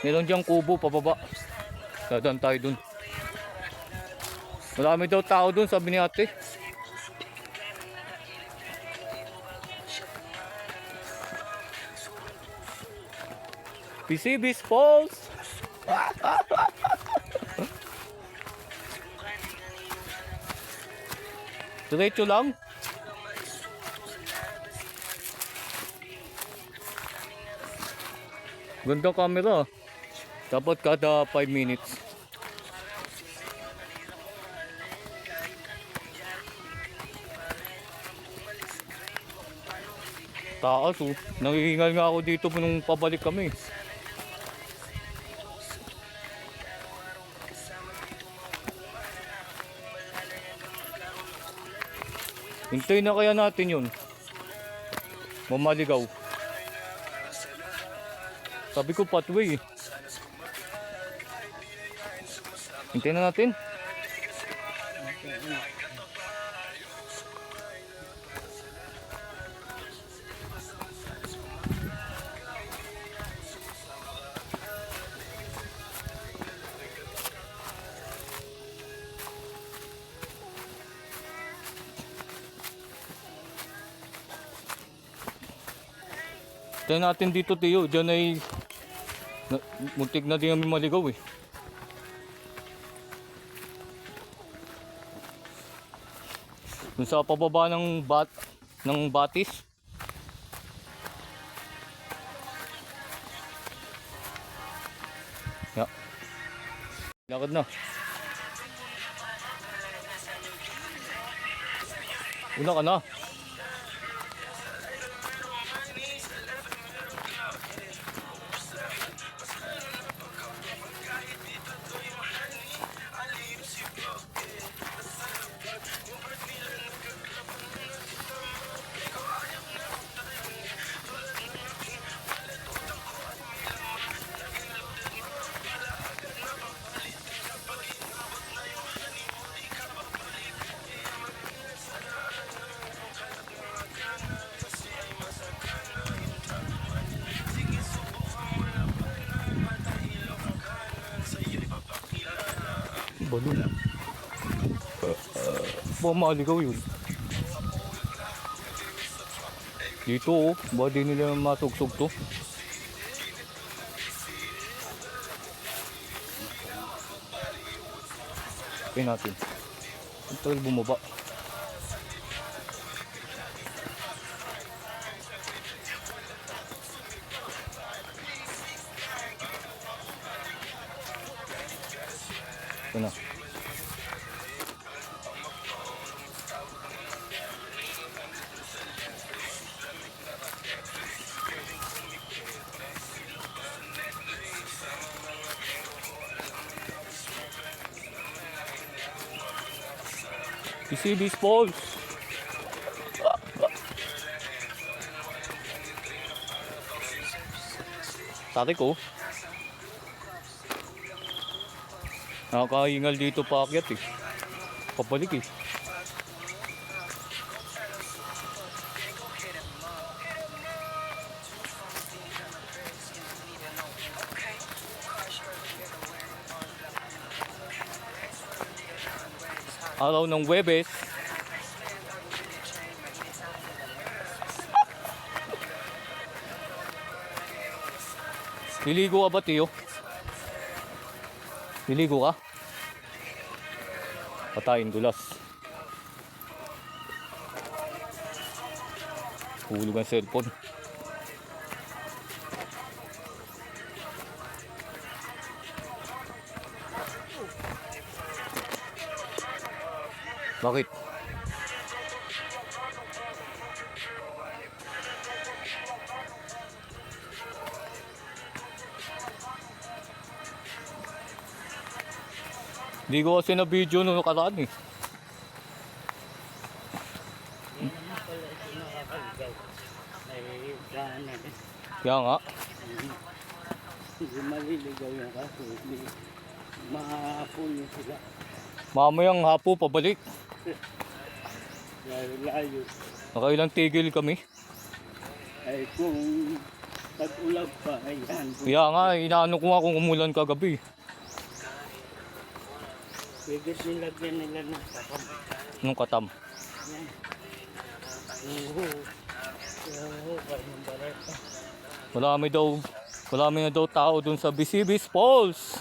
Meron diyang kubo pababa. Dadaan tayo dun. Marami daw tao dun, sabi ni ate. PCB's Falls. Diretso lang. Ganda camera. Dapat kada 5 minutes. Taas oh. Nangihingal nga ako dito nung pabalik kami. Hintayin na kaya natin yun. Mamaligaw. Sabi ko pathway eh. Hintayin na natin. Hintayin natin dito Tiyo. Diyan ay muntik na din kami maligaw eh. Dun sa pababa ng batis. Ya. Lakad na. Una ka na. Balon. Maligaw yun. Dito oh, ba di nila masugsog to? Okay natin. Ang tagal bumaba. Ito na. PCB's Falls. Tarik ko. Nakakahingal dito paakyat eh. Pabalik eh. Araw ng Huwebes. Liligo ka ba, Tiyo? Liligo ka? Patayin dulas. Hulog ang cellphone. Bakit? Hindi ko kasi na video nung nakaraan eh. Kaya nga. Hindi maliligaw yan kasi hindi mahapon yun sila. Mamayang hapo pabalik. Layo-layo. Nakailang tigil kami. Ay kung Tag-ulag pa, ayan. Kaya nga, inaano ko nga kung umulan kagabi. Bigit nilagyan nila ng takam. Nung katam. Ayan. Oo. Oo, kanyang barata. Marami na daw tao dun sa Bisibis Falls.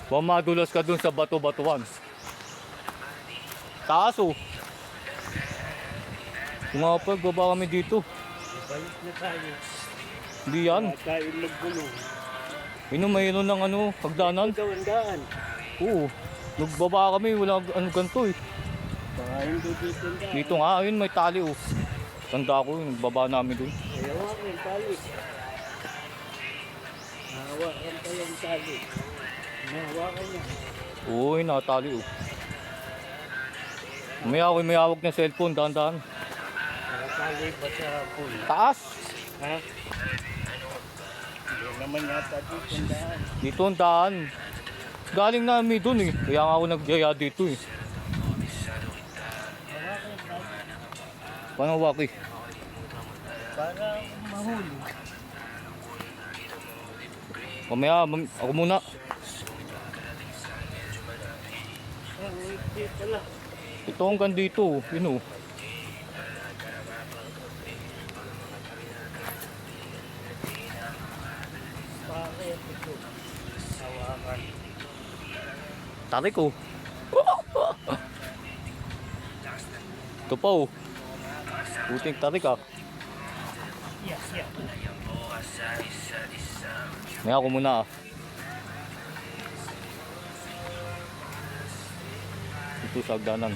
Baka madulas ka dun sa bato-batuan. Taas oh. Kung nga pa, baba kami dito. Balik na tayo. Hindi yan. Wala tayo nagbulong. Mayroon ng hagdanan. Ito daw ang daan. Oo. Nagbaba kami, wala ganito eh. Baka hindi dito ang daan. Dito nga, ayun may tali oh. Tanda ko, nagbaba namin dun. Ayaw ako yung tali. Nahawakan pa yung tali. Nahawakan niya. Oo, yun nakatali oh. May hawak na cellphone, dahan-dahan. Nakatali ba sa pool? Taas! Ha? Hindi naman yata dito ang daan. Dito ang daan. Galing namin dun eh. Kaya nga ako nagyaya dito eh. Hawakan yung tali. Paano hawak eh? Para mahuli. Mamaya, ako muna. Ah, hindi pala. Ito hanggang dito, yun oh. Bakit ito? Hawakan. Tarik oh. Ito pa oh. Puting tarik ah. Yes, yeah. May ako muna ah. Ito sa hagdanan.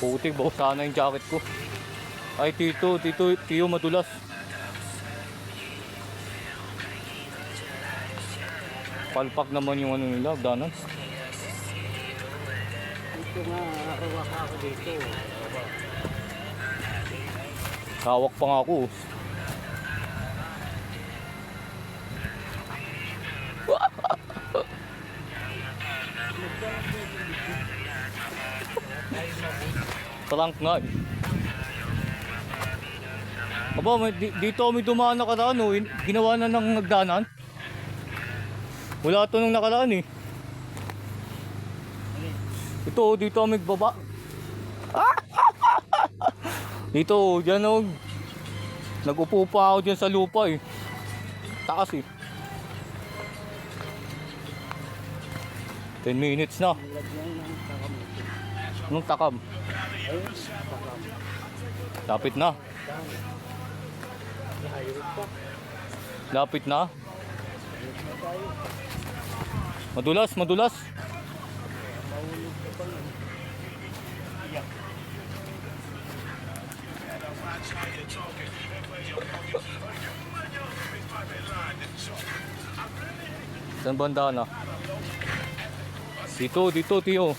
Putik, baka sana yung jacket ko. Ay, tiyo madulas. Palpak naman yung nila, hagdanan. Ito nga, hawak ako dito. Hawak pa nga ako. Trunk nga eh. Aba, dito kami dumaan nakaraan oh. Ginawa na ng hagdanan. Wala ito nung nakaraan eh. Ito, dito kami baba. Dito, dyan oh. Nag-upo pa ako dyan sa lupa eh. Taas eh. 10 minutes na. Lagyan ng takam. Anong takam? Ayun, takam. Lapit na. Layo pa. Lapit na. Ayun na tayo. Madulas. Mahulog ka pa lang. Iyak. Saan banda na? Dito, tiyo.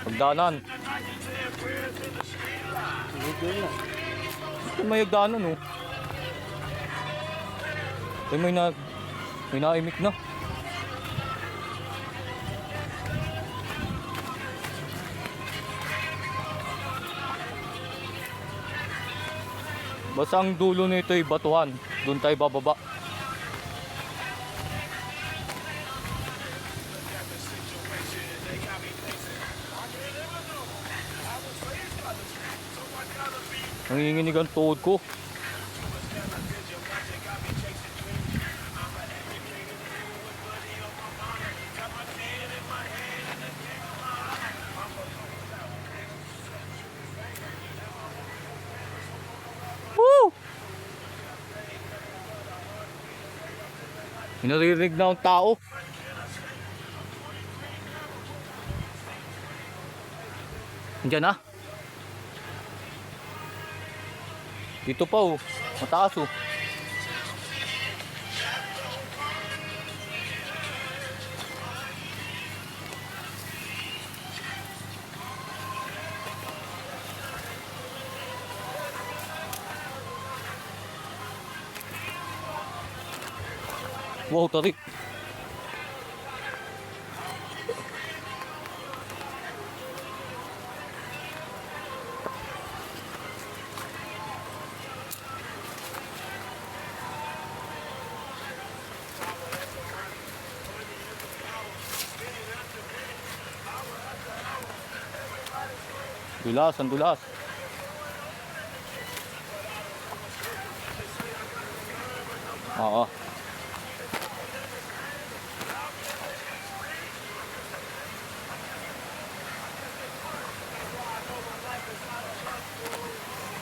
Hagdanan. Dito na. Ito may hagdanan oh. Ay, may naimik na. Basta ang dulo nito ay batuhan. Doon tayo bababa. Nanginginig ang tuhod ko. Woo! Naririnig na ang tao. Diyan na. Dito pa oh. Mataas oh. Wow, tarik. Dulas, ang dulas. Oo.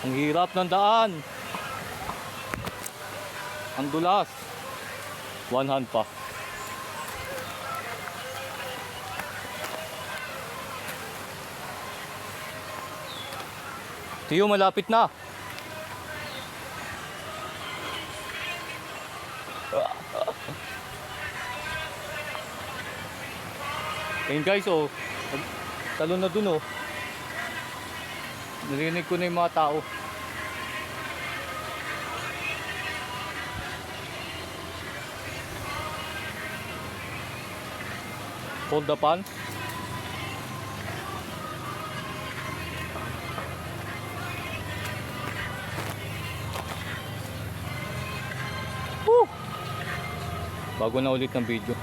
Ang hirap ng daan. Ang dulas. One hand pa. Tiyo, malapit na. Ayun guys, oh. Talon na dun, oh. Narinig ko na yung mga tao. Hold the pan. Woo! Bago na ulit ng video.